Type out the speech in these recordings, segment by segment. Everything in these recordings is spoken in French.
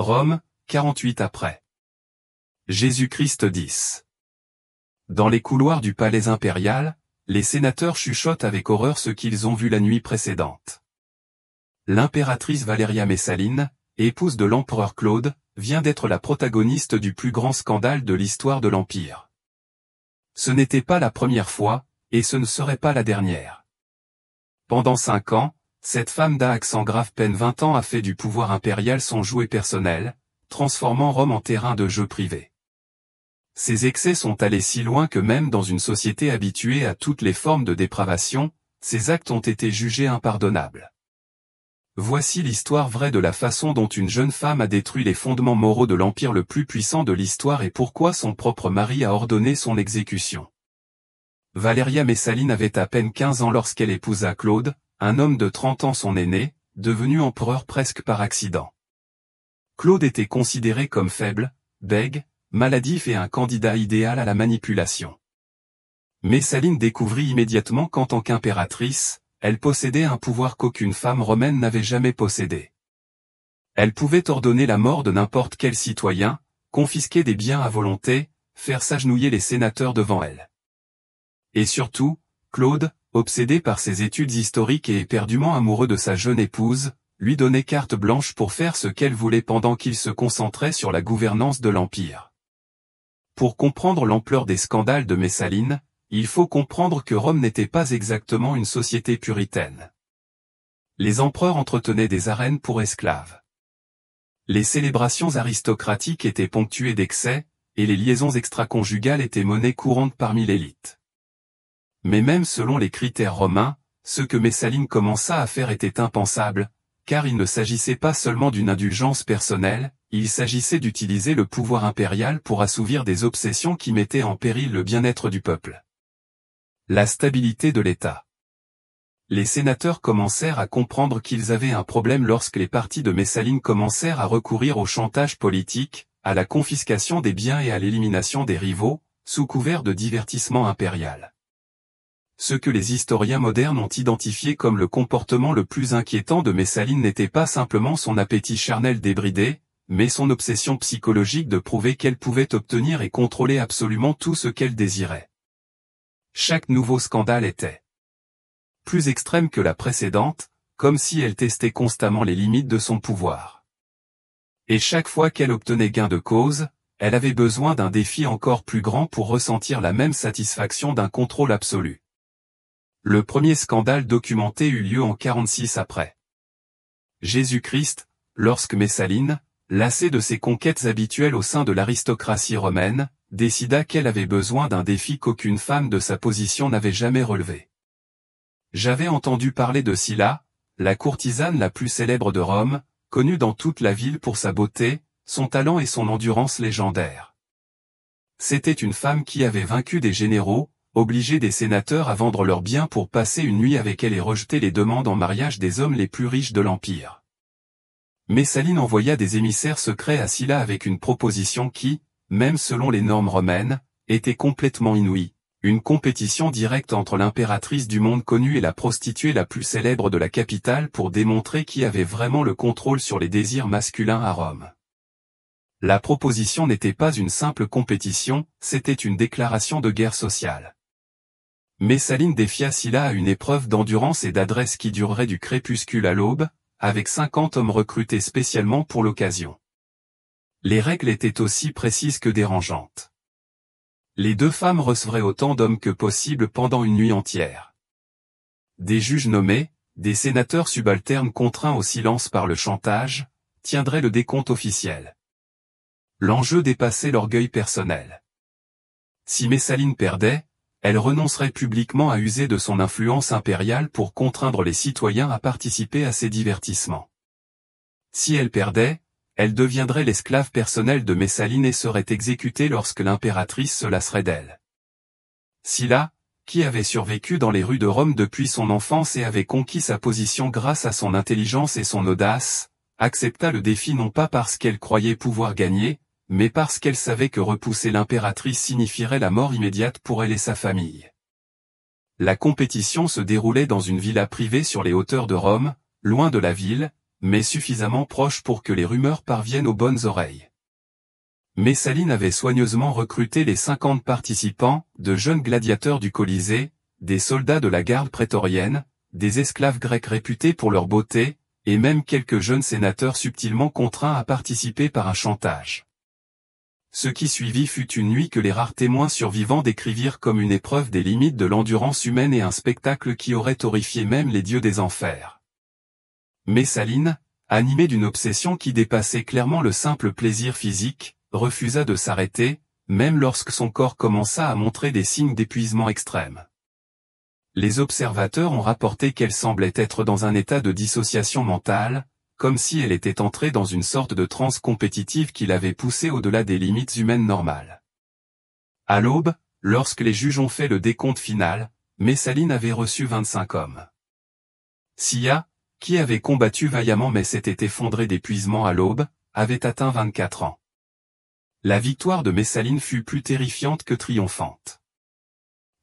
Rome, 48 après. Jésus-Christ 10. Dans les couloirs du palais impérial, les sénateurs chuchotent avec horreur ce qu'ils ont vu la nuit précédente. L'impératrice Valeria Messaline, épouse de l'empereur Claude, vient d'être la protagoniste du plus grand scandale de l'histoire de l'Empire. Ce n'était pas la première fois, et ce ne serait pas la dernière. Pendant 5 ans, cette femme d'Aix sans grave peine 20 ans a fait du pouvoir impérial son jouet personnel, transformant Rome en terrain de jeu privé. Ces excès sont allés si loin que même dans une société habituée à toutes les formes de dépravation, ces actes ont été jugés impardonnables. Voici l'histoire vraie de la façon dont une jeune femme a détruit les fondements moraux de l'empire le plus puissant de l'histoire et pourquoi son propre mari a ordonné son exécution. Valeria Messaline avait à peine 15 ans lorsqu'elle épousa Claude, un homme de 30 ans son aîné, devenu empereur presque par accident. Claude était considéré comme faible, bègue, maladif et un candidat idéal à la manipulation. Messaline découvrit immédiatement qu'en tant qu'impératrice, elle possédait un pouvoir qu'aucune femme romaine n'avait jamais possédé. Elle pouvait ordonner la mort de n'importe quel citoyen, confisquer des biens à volonté, faire s'agenouiller les sénateurs devant elle. Et surtout, Claude, obsédé par ses études historiques et éperdument amoureux de sa jeune épouse, lui donnait carte blanche pour faire ce qu'elle voulait pendant qu'il se concentrait sur la gouvernance de l'Empire. Pour comprendre l'ampleur des scandales de Messaline, il faut comprendre que Rome n'était pas exactement une société puritaine. Les empereurs entretenaient des arènes pour esclaves. Les célébrations aristocratiques étaient ponctuées d'excès, et les liaisons extraconjugales étaient monnaie courante parmi l'élite. Mais même selon les critères romains, ce que Messaline commença à faire était impensable, car il ne s'agissait pas seulement d'une indulgence personnelle, il s'agissait d'utiliser le pouvoir impérial pour assouvir des obsessions qui mettaient en péril le bien-être du peuple. La stabilité de l'État. Les sénateurs commencèrent à comprendre qu'ils avaient un problème lorsque les partis de Messaline commencèrent à recourir au chantage politique, à la confiscation des biens et à l'élimination des rivaux, sous couvert de divertissement impérial. Ce que les historiens modernes ont identifié comme le comportement le plus inquiétant de Messaline n'était pas simplement son appétit charnel débridé, mais son obsession psychologique de prouver qu'elle pouvait obtenir et contrôler absolument tout ce qu'elle désirait. Chaque nouveau scandale était plus extrême que la précédente, comme si elle testait constamment les limites de son pouvoir. Et chaque fois qu'elle obtenait gain de cause, elle avait besoin d'un défi encore plus grand pour ressentir la même satisfaction d'un contrôle absolu. Le premier scandale documenté eut lieu en 46 après Jésus-Christ, lorsque Messaline, lassée de ses conquêtes habituelles au sein de l'aristocratie romaine, décida qu'elle avait besoin d'un défi qu'aucune femme de sa position n'avait jamais relevé. J'avais entendu parler de Sylla, la courtisane la plus célèbre de Rome, connue dans toute la ville pour sa beauté, son talent et son endurance légendaire. C'était une femme qui avait vaincu des généraux, obligé des sénateurs à vendre leurs biens pour passer une nuit avec elle et rejeter les demandes en mariage des hommes les plus riches de l'Empire. Messaline envoya des émissaires secrets à Sylla avec une proposition qui, même selon les normes romaines, était complètement inouïe, une compétition directe entre l'impératrice du monde connu et la prostituée la plus célèbre de la capitale pour démontrer qui avait vraiment le contrôle sur les désirs masculins à Rome. La proposition n'était pas une simple compétition, c'était une déclaration de guerre sociale. Messaline défia Sylla à une épreuve d'endurance et d'adresse qui durerait du crépuscule à l'aube, avec 50 hommes recrutés spécialement pour l'occasion. Les règles étaient aussi précises que dérangeantes. Les deux femmes recevraient autant d'hommes que possible pendant une nuit entière. Des juges nommés, des sénateurs subalternes contraints au silence par le chantage, tiendraient le décompte officiel. L'enjeu dépassait l'orgueil personnel. Si Messaline perdait, elle renoncerait publiquement à user de son influence impériale pour contraindre les citoyens à participer à ses divertissements. Si elle perdait, elle deviendrait l'esclave personnelle de Messaline et serait exécutée lorsque l'impératrice se lasserait d'elle. Sylla, qui avait survécu dans les rues de Rome depuis son enfance et avait conquis sa position grâce à son intelligence et son audace, accepta le défi non pas parce qu'elle croyait pouvoir gagner, mais parce qu'elle savait que repousser l'impératrice signifierait la mort immédiate pour elle et sa famille. La compétition se déroulait dans une villa privée sur les hauteurs de Rome, loin de la ville, mais suffisamment proche pour que les rumeurs parviennent aux bonnes oreilles. Messaline avait soigneusement recruté les 50 participants, de jeunes gladiateurs du Colisée, des soldats de la garde prétorienne, des esclaves grecs réputés pour leur beauté, et même quelques jeunes sénateurs subtilement contraints à participer par un chantage. Ce qui suivit fut une nuit que les rares témoins survivants décrivirent comme une épreuve des limites de l'endurance humaine et un spectacle qui aurait horrifié même les dieux des enfers. Messaline, animée d'une obsession qui dépassait clairement le simple plaisir physique, refusa de s'arrêter, même lorsque son corps commença à montrer des signes d'épuisement extrême. Les observateurs ont rapporté qu'elle semblait être dans un état de dissociation mentale, comme si elle était entrée dans une sorte de transe compétitive qui l'avait poussée au-delà des limites humaines normales. À l'aube, lorsque les juges ont fait le décompte final, Messaline avait reçu 25 hommes. Sia, qui avait combattu vaillamment mais s'était effondré d'épuisement à l'aube, avait atteint 24 ans. La victoire de Messaline fut plus terrifiante que triomphante.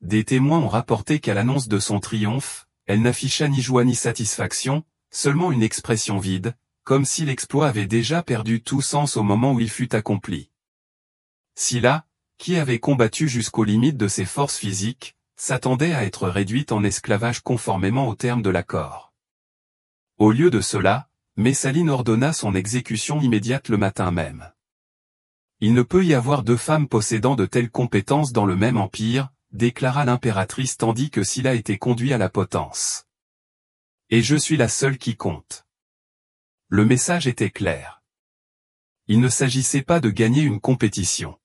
Des témoins ont rapporté qu'à l'annonce de son triomphe, elle n'afficha ni joie ni satisfaction, seulement une expression vide, comme si l'exploit avait déjà perdu tout sens au moment où il fut accompli. Silla, qui avait combattu jusqu'aux limites de ses forces physiques, s'attendait à être réduite en esclavage conformément aux termes de l'accord. Au lieu de cela, Messaline ordonna son exécution immédiate le matin même. Il ne peut y avoir deux femmes possédant de telles compétences dans le même empire, déclara l'impératrice tandis que Silla était conduit à la potence. Et je suis la seule qui compte. Le message était clair. Il ne s'agissait pas de gagner une compétition.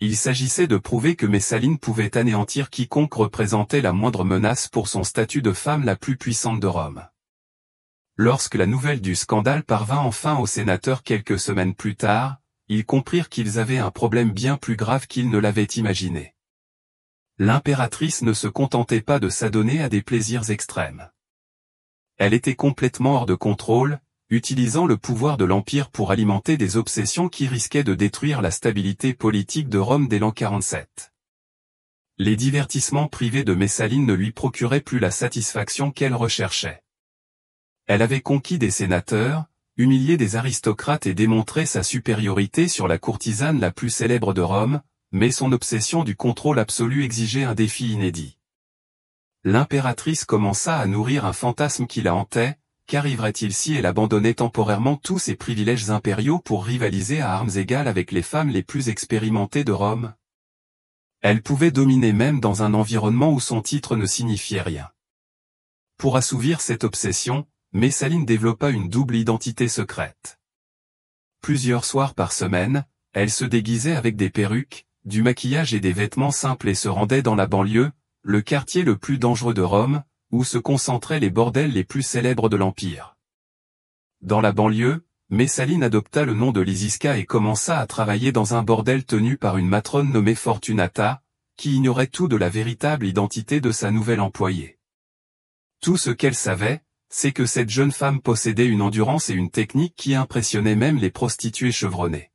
Il s'agissait de prouver que Messaline pouvait anéantir quiconque représentait la moindre menace pour son statut de femme la plus puissante de Rome. Lorsque la nouvelle du scandale parvint enfin aux sénateurs quelques semaines plus tard, ils comprirent qu'ils avaient un problème bien plus grave qu'ils ne l'avaient imaginé. L'impératrice ne se contentait pas de s'adonner à des plaisirs extrêmes. Elle était complètement hors de contrôle, utilisant le pouvoir de l'Empire pour alimenter des obsessions qui risquaient de détruire la stabilité politique de Rome dès l'an 47. Les divertissements privés de Messaline ne lui procuraient plus la satisfaction qu'elle recherchait. Elle avait conquis des sénateurs, humilié des aristocrates et démontré sa supériorité sur la courtisane la plus célèbre de Rome, mais son obsession du contrôle absolu exigeait un défi inédit. L'impératrice commença à nourrir un fantasme qui la hantait, qu'arriverait-il si elle abandonnait temporairement tous ses privilèges impériaux pour rivaliser à armes égales avec les femmes les plus expérimentées de Rome? Elle pouvait dominer même dans un environnement où son titre ne signifiait rien. Pour assouvir cette obsession, Messaline développa une double identité secrète. Plusieurs soirs par semaine, elle se déguisait avec des perruques, du maquillage et des vêtements simples et se rendait dans la banlieue, le quartier le plus dangereux de Rome, où se concentraient les bordels les plus célèbres de l'Empire. Dans la banlieue, Messaline adopta le nom de Lysiska et commença à travailler dans un bordel tenu par une matrone nommée Fortunata, qui ignorait tout de la véritable identité de sa nouvelle employée. Tout ce qu'elle savait, c'est que cette jeune femme possédait une endurance et une technique qui impressionnaient même les prostituées chevronnées.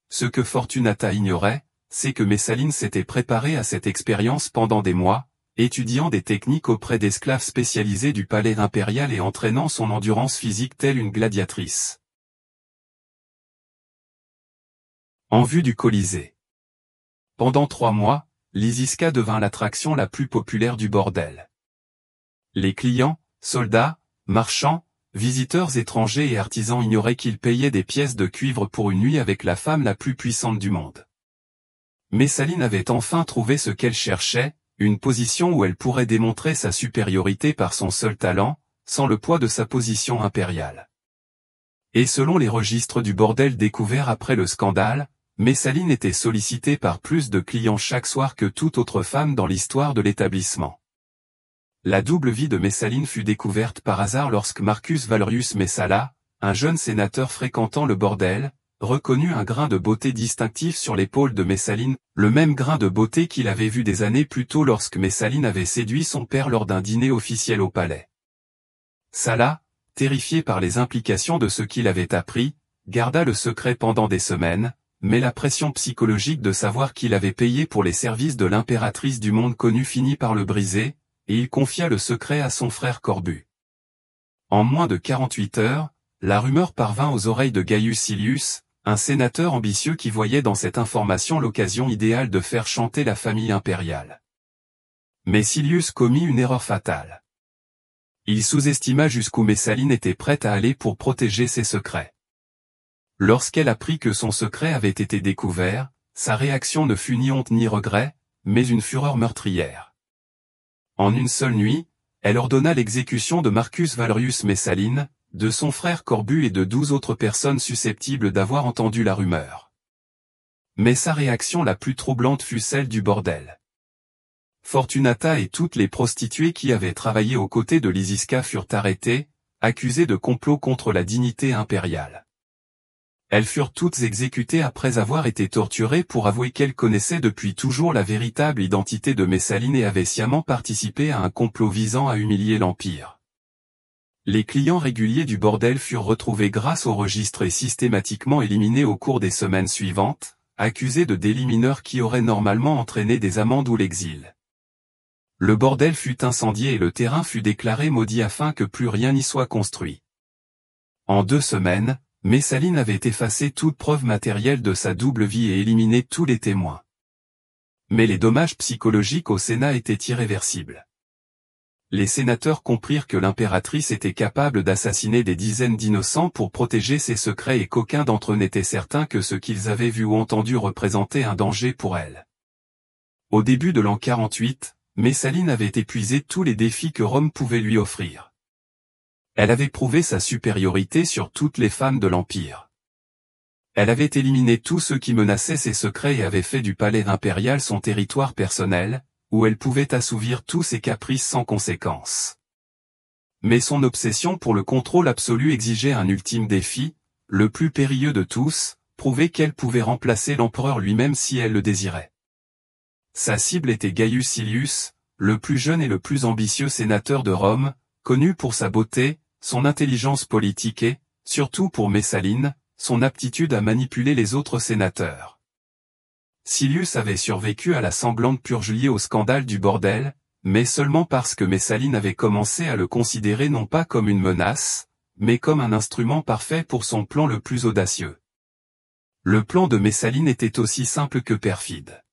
Ce que Fortunata ignorait, c'est que Messaline s'était préparée à cette expérience pendant des mois, étudiant des techniques auprès d'esclaves spécialisés du palais impérial et entraînant son endurance physique telle une gladiatrice. En vue du Colisée. Pendant 3 mois, Lysiska devint l'attraction la plus populaire du bordel. Les clients, soldats, marchands, visiteurs étrangers et artisans ignoraient qu'ils payaient des pièces de cuivre pour une nuit avec la femme la plus puissante du monde. Messaline avait enfin trouvé ce qu'elle cherchait, une position où elle pourrait démontrer sa supériorité par son seul talent, sans le poids de sa position impériale. Et selon les registres du bordel découverts après le scandale, Messaline était sollicitée par plus de clients chaque soir que toute autre femme dans l'histoire de l'établissement. La double vie de Messaline fut découverte par hasard lorsque Marcus Valerius Messala, un jeune sénateur fréquentant le bordel, reconnut un grain de beauté distinctif sur l'épaule de Messaline, le même grain de beauté qu'il avait vu des années plus tôt lorsque Messaline avait séduit son père lors d'un dîner officiel au palais. Sala, terrifié par les implications de ce qu'il avait appris, garda le secret pendant des semaines, mais la pression psychologique de savoir qu'il avait payé pour les services de l'impératrice du monde connu finit par le briser, et il confia le secret à son frère Corbu. En moins de 48 heures, la rumeur parvint aux oreilles de Gaius Silius, un sénateur ambitieux qui voyait dans cette information l'occasion idéale de faire chanter la famille impériale. Mais Silius commit une erreur fatale. Il sous-estima jusqu'où Messaline était prête à aller pour protéger ses secrets. Lorsqu'elle apprit que son secret avait été découvert, sa réaction ne fut ni honte ni regret, mais une fureur meurtrière. En une seule nuit, elle ordonna l'exécution de Marcus Valerius Messaline, de son frère Corbu et de 12 autres personnes susceptibles d'avoir entendu la rumeur. Mais sa réaction la plus troublante fut celle du bordel. Fortunata et toutes les prostituées qui avaient travaillé aux côtés de Lysiska furent arrêtées, accusées de complot contre la dignité impériale. Elles furent toutes exécutées après avoir été torturées pour avouer qu'elles connaissaient depuis toujours la véritable identité de Messaline et avaient sciemment participé à un complot visant à humilier l'Empire. Les clients réguliers du bordel furent retrouvés grâce au registre et systématiquement éliminés au cours des semaines suivantes, accusés de délits mineurs qui auraient normalement entraîné des amendes ou l'exil. Le bordel fut incendié et le terrain fut déclaré maudit afin que plus rien n'y soit construit. En 2 semaines, Messaline avait effacé toute preuve matérielle de sa double vie et éliminé tous les témoins. Mais les dommages psychologiques au Sénat étaient irréversibles. Les sénateurs comprirent que l'impératrice était capable d'assassiner des dizaines d'innocents pour protéger ses secrets et qu'aucun d'entre eux n'était certain que ce qu'ils avaient vu ou entendu représentait un danger pour elle. Au début de l'an 48, Messaline avait épuisé tous les défis que Rome pouvait lui offrir. Elle avait prouvé sa supériorité sur toutes les femmes de l'Empire. Elle avait éliminé tous ceux qui menaçaient ses secrets et avait fait du palais impérial son territoire personnel, où elle pouvait assouvir tous ses caprices sans conséquence. Mais son obsession pour le contrôle absolu exigeait un ultime défi, le plus périlleux de tous, prouver qu'elle pouvait remplacer l'empereur lui-même si elle le désirait. Sa cible était Gaius Silius, le plus jeune et le plus ambitieux sénateur de Rome, connu pour sa beauté, son intelligence politique et, surtout pour Messaline, son aptitude à manipuler les autres sénateurs. Silius avait survécu à la sanglante purge liée au scandale du bordel, mais seulement parce que Messaline avait commencé à le considérer non pas comme une menace, mais comme un instrument parfait pour son plan le plus audacieux. Le plan de Messaline était aussi simple que perfide.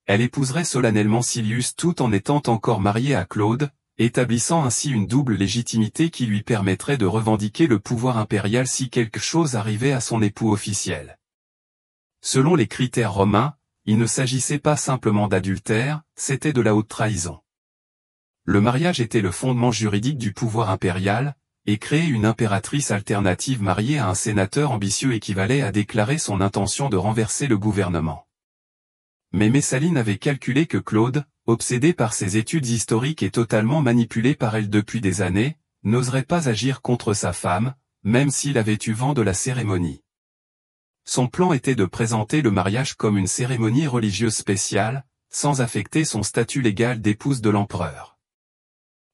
Elle épouserait solennellement Silius tout en étant encore mariée à Claude, établissant ainsi une double légitimité qui lui permettrait de revendiquer le pouvoir impérial si quelque chose arrivait à son époux officiel. Selon les critères romains, il ne s'agissait pas simplement d'adultère, c'était de la haute trahison. Le mariage était le fondement juridique du pouvoir impérial, et créer une impératrice alternative mariée à un sénateur ambitieux équivalait à déclarer son intention de renverser le gouvernement. Mais Messaline avait calculé que Claude, obsédé par ses études historiques et totalement manipulé par elle depuis des années, n'oserait pas agir contre sa femme, même s'il avait eu vent de la cérémonie. Son plan était de présenter le mariage comme une cérémonie religieuse spéciale, sans affecter son statut légal d'épouse de l'empereur.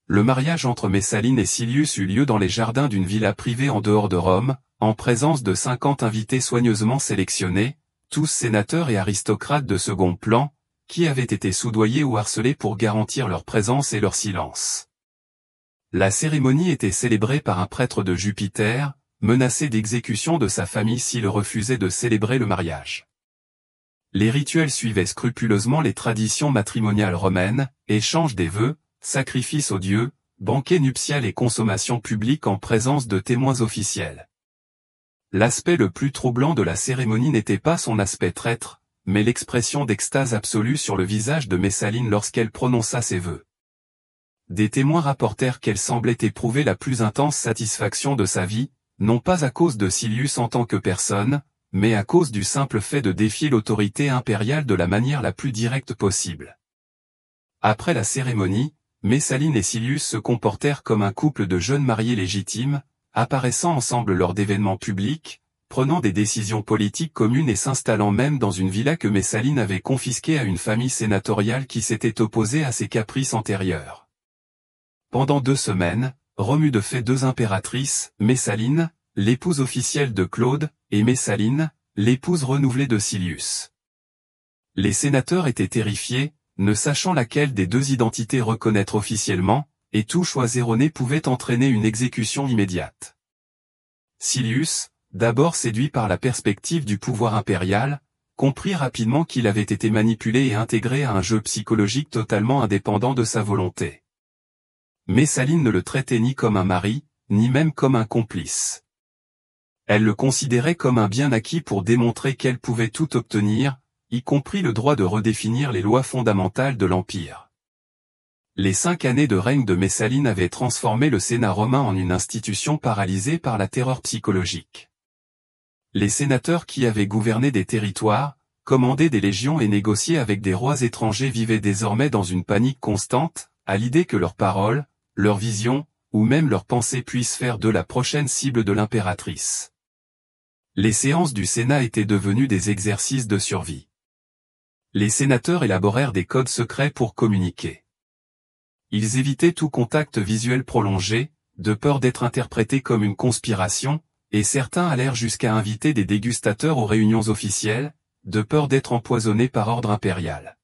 Le mariage entre Messaline et Silius eut lieu dans les jardins d'une villa privée en dehors de Rome, en présence de 50 invités soigneusement sélectionnés, tous sénateurs et aristocrates de second plan, qui avaient été soudoyés ou harcelés pour garantir leur présence et leur silence. La cérémonie était célébrée par un prêtre de Jupiter, menacé d'exécution de sa famille s'il refusait de célébrer le mariage. Les rituels suivaient scrupuleusement les traditions matrimoniales romaines, échange des vœux, sacrifices aux dieux, banquet nuptial et consommation publique en présence de témoins officiels. L'aspect le plus troublant de la cérémonie n'était pas son aspect traître, mais l'expression d'extase absolue sur le visage de Messaline lorsqu'elle prononça ses vœux. Des témoins rapportèrent qu'elle semblait éprouver la plus intense satisfaction de sa vie, non pas à cause de Silius en tant que personne, mais à cause du simple fait de défier l'autorité impériale de la manière la plus directe possible. Après la cérémonie, Messaline et Silius se comportèrent comme un couple de jeunes mariés légitimes, apparaissant ensemble lors d'événements publics, prenant des décisions politiques communes et s'installant même dans une villa que Messaline avait confisquée à une famille sénatoriale qui s'était opposée à ses caprices antérieurs. Pendant 2 semaines, Rome eut de fait 2 impératrices, Messaline, l'épouse officielle de Claude, et Messaline, l'épouse renouvelée de Silius. Les sénateurs étaient terrifiés, ne sachant laquelle des 2 identités reconnaître officiellement, et tout choix erroné pouvait entraîner une exécution immédiate. Silius, d'abord séduit par la perspective du pouvoir impérial, comprit rapidement qu'il avait été manipulé et intégré à un jeu psychologique totalement indépendant de sa volonté. Messaline ne le traitait ni comme un mari, ni même comme un complice. Elle le considérait comme un bien acquis pour démontrer qu'elle pouvait tout obtenir, y compris le droit de redéfinir les lois fondamentales de l'Empire. Les 5 années de règne de Messaline avaient transformé le Sénat romain en une institution paralysée par la terreur psychologique. Les sénateurs qui avaient gouverné des territoires, commandé des légions et négocié avec des rois étrangers vivaient désormais dans une panique constante, à l'idée que leurs paroles, leurs visions, ou même leurs pensées puissent faire d'eux la prochaine cible de l'impératrice. Les séances du Sénat étaient devenues des exercices de survie. Les sénateurs élaborèrent des codes secrets pour communiquer. Ils évitaient tout contact visuel prolongé, de peur d'être interprétés comme une conspiration, et certains allèrent jusqu'à inviter des dégustateurs aux réunions officielles, de peur d'être empoisonnés par ordre impérial.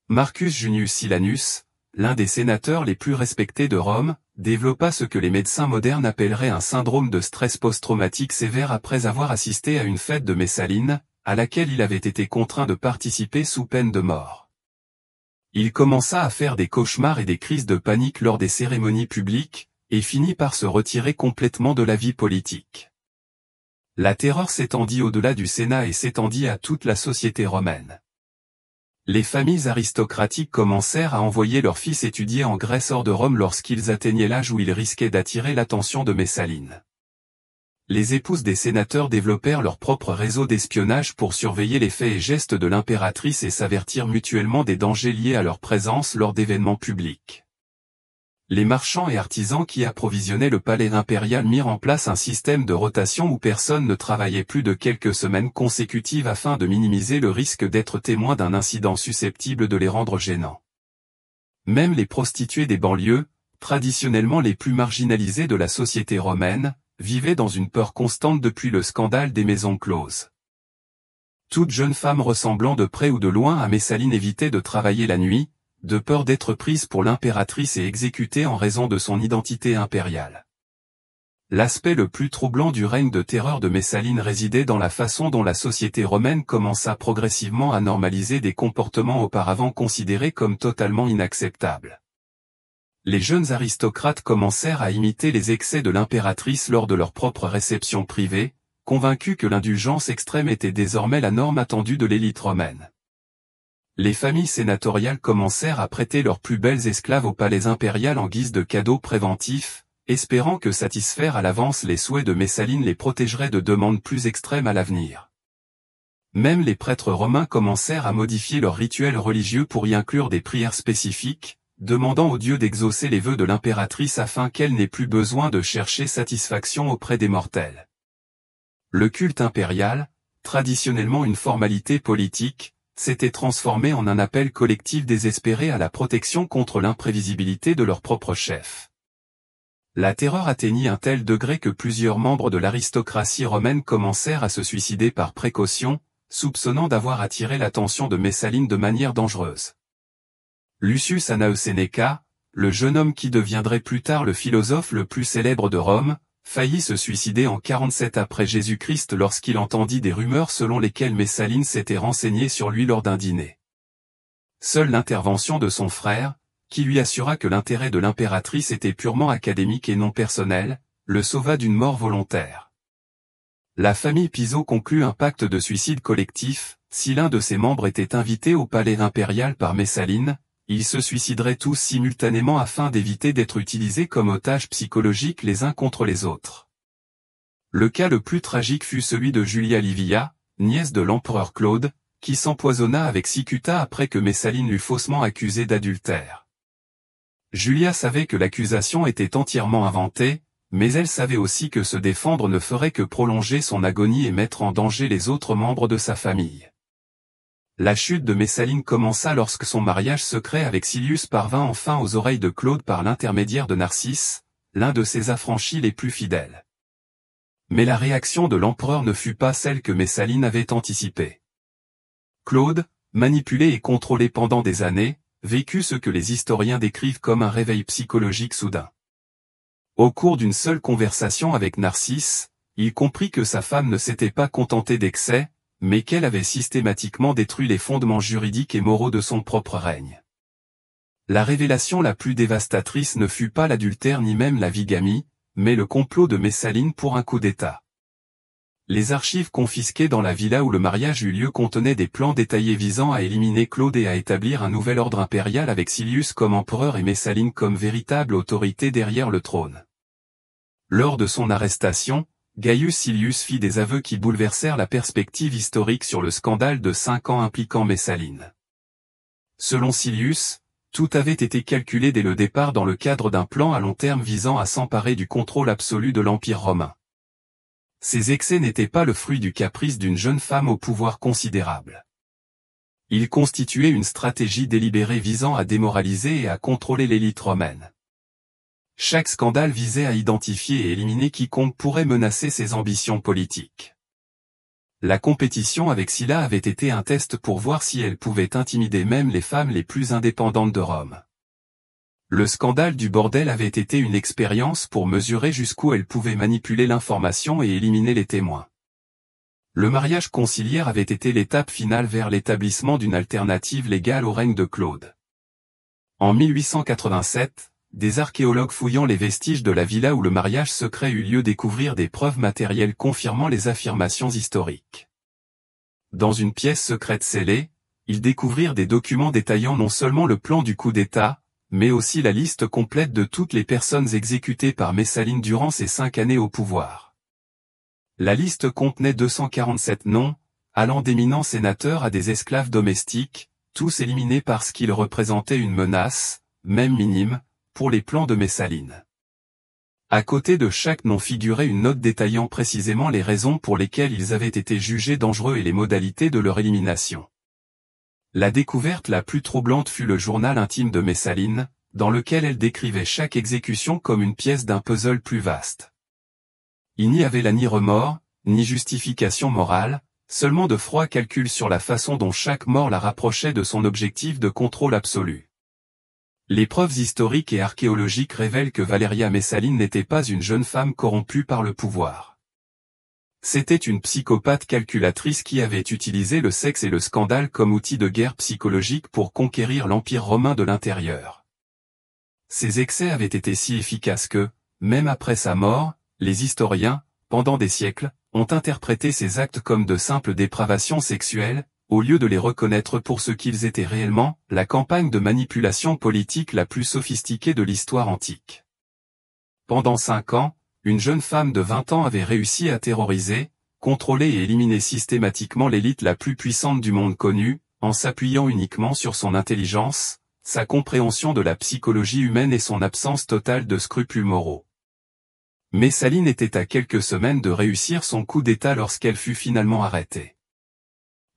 Marcus Junius Silanus, l'un des sénateurs les plus respectés de Rome, développa ce que les médecins modernes appelleraient un syndrome de stress post-traumatique sévère après avoir assisté à une fête de Messaline, à laquelle il avait été contraint de participer sous peine de mort. Il commença à faire des cauchemars et des crises de panique lors des cérémonies publiques, et finit par se retirer complètement de la vie politique. La terreur s'étendit au-delà du Sénat et s'étendit à toute la société romaine. Les familles aristocratiques commencèrent à envoyer leurs fils étudier en Grèce hors de Rome lorsqu'ils atteignaient l'âge où ils risquaient d'attirer l'attention de Messaline. Les épouses des sénateurs développèrent leur propre réseau d'espionnage pour surveiller les faits et gestes de l'impératrice et s'avertir mutuellement des dangers liés à leur présence lors d'événements publics. Les marchands et artisans qui approvisionnaient le palais impérial mirent en place un système de rotation où personne ne travaillait plus de quelques semaines consécutives afin de minimiser le risque d'être témoin d'un incident susceptible de les rendre gênants. Même les prostituées des banlieues, traditionnellement les plus marginalisées de la société romaine, vivaient dans une peur constante depuis le scandale des maisons closes. Toute jeune femme ressemblant de près ou de loin à Messaline évitait de travailler la nuit, de peur d'être prise pour l'impératrice et exécutée en raison de son identité impériale. L'aspect le plus troublant du règne de terreur de Messaline résidait dans la façon dont la société romaine commença progressivement à normaliser des comportements auparavant considérés comme totalement inacceptables. Les jeunes aristocrates commencèrent à imiter les excès de l'impératrice lors de leur propre réception privée, convaincus que l'indulgence extrême était désormais la norme attendue de l'élite romaine. Les familles sénatoriales commencèrent à prêter leurs plus belles esclaves au palais impérial en guise de cadeaux préventifs, espérant que satisfaire à l'avance les souhaits de Messaline les protégerait de demandes plus extrêmes à l'avenir. Même les prêtres romains commencèrent à modifier leurs rituels religieux pour y inclure des prières spécifiques, demandant aux dieux d'exaucer les vœux de l'impératrice afin qu'elle n'ait plus besoin de chercher satisfaction auprès des mortels. Le culte impérial, traditionnellement une formalité politique, s'était transformé en un appel collectif désespéré à la protection contre l'imprévisibilité de leur propre chef. La terreur atteignit un tel degré que plusieurs membres de l'aristocratie romaine commencèrent à se suicider par précaution, soupçonnant d'avoir attiré l'attention de Messaline de manière dangereuse. Lucius Annaeus Seneca, le jeune homme qui deviendrait plus tard le philosophe le plus célèbre de Rome, faillit se suicider en 47 après Jésus-Christ lorsqu'il entendit des rumeurs selon lesquelles Messaline s'était renseignée sur lui lors d'un dîner. Seule l'intervention de son frère, qui lui assura que l'intérêt de l'impératrice était purement académique et non personnel, le sauva d'une mort volontaire. La famille Piso conclut un pacte de suicide collectif, si l'un de ses membres était invité au palais impérial par Messaline, ils se suicideraient tous simultanément afin d'éviter d'être utilisés comme otages psychologiques les uns contre les autres. Le cas le plus tragique fut celui de Julia Livia, nièce de l'empereur Claude, qui s'empoisonna avec cicuta après que Messaline l'eut faussement accusée d'adultère. Julia savait que l'accusation était entièrement inventée, mais elle savait aussi que se défendre ne ferait que prolonger son agonie et mettre en danger les autres membres de sa famille. La chute de Messaline commença lorsque son mariage secret avec Silius parvint enfin aux oreilles de Claude par l'intermédiaire de Narcisse, l'un de ses affranchis les plus fidèles. Mais la réaction de l'empereur ne fut pas celle que Messaline avait anticipée. Claude, manipulé et contrôlé pendant des années, vécut ce que les historiens décrivent comme un réveil psychologique soudain. Au cours d'une seule conversation avec Narcisse, il comprit que sa femme ne s'était pas contentée d'excès, mais qu'elle avait systématiquement détruit les fondements juridiques et moraux de son propre règne. La révélation la plus dévastatrice ne fut pas l'adultère ni même la bigamie, mais le complot de Messaline pour un coup d'État. Les archives confisquées dans la villa où le mariage eut lieu contenaient des plans détaillés visant à éliminer Claude et à établir un nouvel ordre impérial avec Silius comme empereur et Messaline comme véritable autorité derrière le trône. Lors de son arrestation, Gaius Silius fit des aveux qui bouleversèrent la perspective historique sur le scandale de 5 ans impliquant Messaline. Selon Silius, tout avait été calculé dès le départ dans le cadre d'un plan à long terme visant à s'emparer du contrôle absolu de l'Empire romain. Ces excès n'étaient pas le fruit du caprice d'une jeune femme au pouvoir considérable. Ils constituaient une stratégie délibérée visant à démoraliser et à contrôler l'élite romaine. Chaque scandale visait à identifier et éliminer quiconque pourrait menacer ses ambitions politiques. La compétition avec Sylla avait été un test pour voir si elle pouvait intimider même les femmes les plus indépendantes de Rome. Le scandale du bordel avait été une expérience pour mesurer jusqu'où elle pouvait manipuler l'information et éliminer les témoins. Le mariage conciliaire avait été l'étape finale vers l'établissement d'une alternative légale au règne de Claude. En 1887, des archéologues fouillant les vestiges de la villa où le mariage secret eut lieu découvrirent des preuves matérielles confirmant les affirmations historiques. Dans une pièce secrète scellée, ils découvrirent des documents détaillant non seulement le plan du coup d'État, mais aussi la liste complète de toutes les personnes exécutées par Messaline durant ses 5 années au pouvoir. La liste contenait 247 noms, allant d'éminents sénateurs à des esclaves domestiques, tous éliminés parce qu'ils représentaient une menace, même minime, pour les plans de Messaline. À côté de chaque nom figurait une note détaillant précisément les raisons pour lesquelles ils avaient été jugés dangereux et les modalités de leur élimination. La découverte la plus troublante fut le journal intime de Messaline, dans lequel elle décrivait chaque exécution comme une pièce d'un puzzle plus vaste. Il n'y avait là ni remords, ni justification morale, seulement de froids calculs sur la façon dont chaque mort la rapprochait de son objectif de contrôle absolu. Les preuves historiques et archéologiques révèlent que Valeria Messaline n'était pas une jeune femme corrompue par le pouvoir. C'était une psychopathe calculatrice qui avait utilisé le sexe et le scandale comme outil de guerre psychologique pour conquérir l'Empire romain de l'intérieur. Ces excès avaient été si efficaces que, même après sa mort, les historiens, pendant des siècles, ont interprété ces actes comme de simples dépravations sexuelles, au lieu de les reconnaître pour ce qu'ils étaient réellement, la campagne de manipulation politique la plus sophistiquée de l'histoire antique. Pendant 5 ans, une jeune femme de 20 ans avait réussi à terroriser, contrôler et éliminer systématiquement l'élite la plus puissante du monde connu, en s'appuyant uniquement sur son intelligence, sa compréhension de la psychologie humaine et son absence totale de scrupules moraux. Messaline était à quelques semaines de réussir son coup d'État lorsqu'elle fut finalement arrêtée.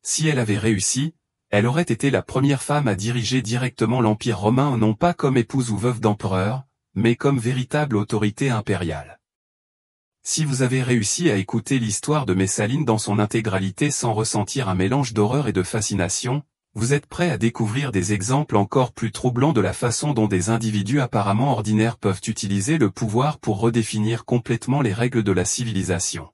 Si elle avait réussi, elle aurait été la première femme à diriger directement l'Empire romain non pas comme épouse ou veuve d'empereur, mais comme véritable autorité impériale. Si vous avez réussi à écouter l'histoire de Messaline dans son intégralité sans ressentir un mélange d'horreur et de fascination, vous êtes prêt à découvrir des exemples encore plus troublants de la façon dont des individus apparemment ordinaires peuvent utiliser le pouvoir pour redéfinir complètement les règles de la civilisation.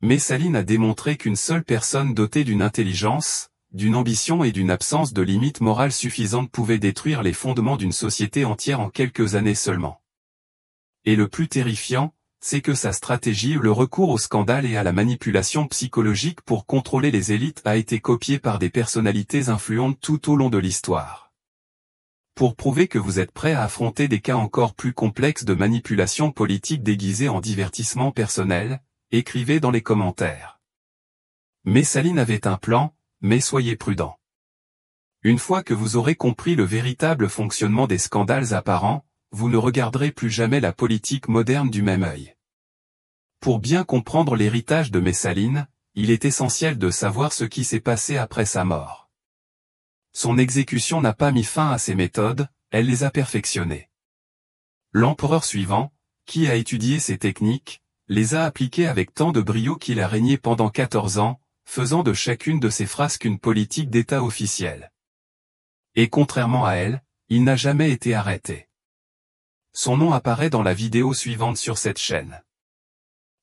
Messaline a démontré qu'une seule personne dotée d'une intelligence, d'une ambition et d'une absence de limites morales suffisantes pouvait détruire les fondements d'une société entière en quelques années seulement. Et le plus terrifiant, c'est que sa stratégie, le recours au scandale et à la manipulation psychologique pour contrôler les élites a été copiée par des personnalités influentes tout au long de l'histoire. Pour prouver que vous êtes prêt à affronter des cas encore plus complexes de manipulation politique déguisée en divertissement personnel, écrivez dans les commentaires. Messaline avait un plan, mais soyez prudents. Une fois que vous aurez compris le véritable fonctionnement des scandales apparents, vous ne regarderez plus jamais la politique moderne du même œil. Pour bien comprendre l'héritage de Messaline, il est essentiel de savoir ce qui s'est passé après sa mort. Son exécution n'a pas mis fin à ses méthodes, elle les a perfectionnées. L'empereur suivant, qui a étudié ces techniques, les a appliquées avec tant de brio qu'il a régné pendant 14 ans, faisant de chacune de ses frasques une politique d'État officielle. Et contrairement à elle, il n'a jamais été arrêté. Son nom apparaît dans la vidéo suivante sur cette chaîne.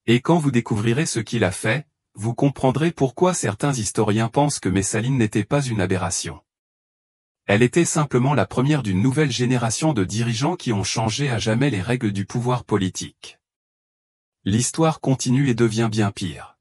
Et quand vous découvrirez ce qu'il a fait, vous comprendrez pourquoi certains historiens pensent que Messaline n'était pas une aberration. Elle était simplement la première d'une nouvelle génération de dirigeants qui ont changé à jamais les règles du pouvoir politique. L'histoire continue et devient bien pire.